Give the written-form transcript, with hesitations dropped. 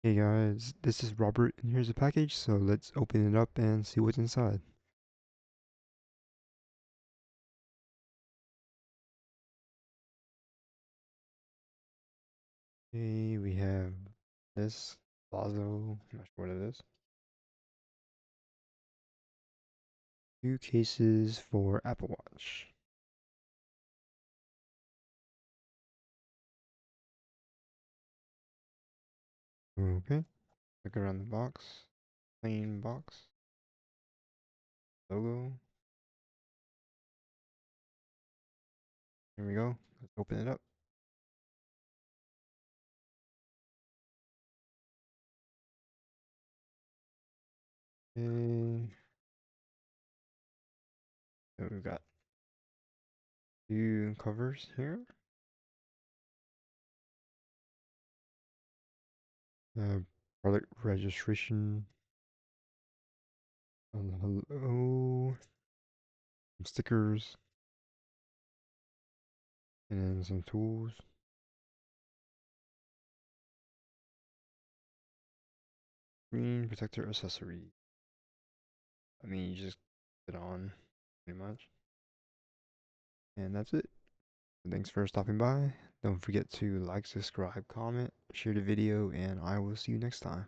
Hey guys, this is Robert and here's a package, so let's open it up and see what's inside. Okay, we have this BAZO, not sure what it is. Two cases for Apple Watch. Okay, look around the box. Plain box. Logo. Here we go. Let's open it up. Okay. So we've got two covers here. Uh, Product registration. Hello. Some stickers. And then some tools. Screen protector accessory. I mean, you just put it on pretty much. And that's it. Thanks for stopping by. Don't forget to like, subscribe, comment, share the video, and I will see you next time.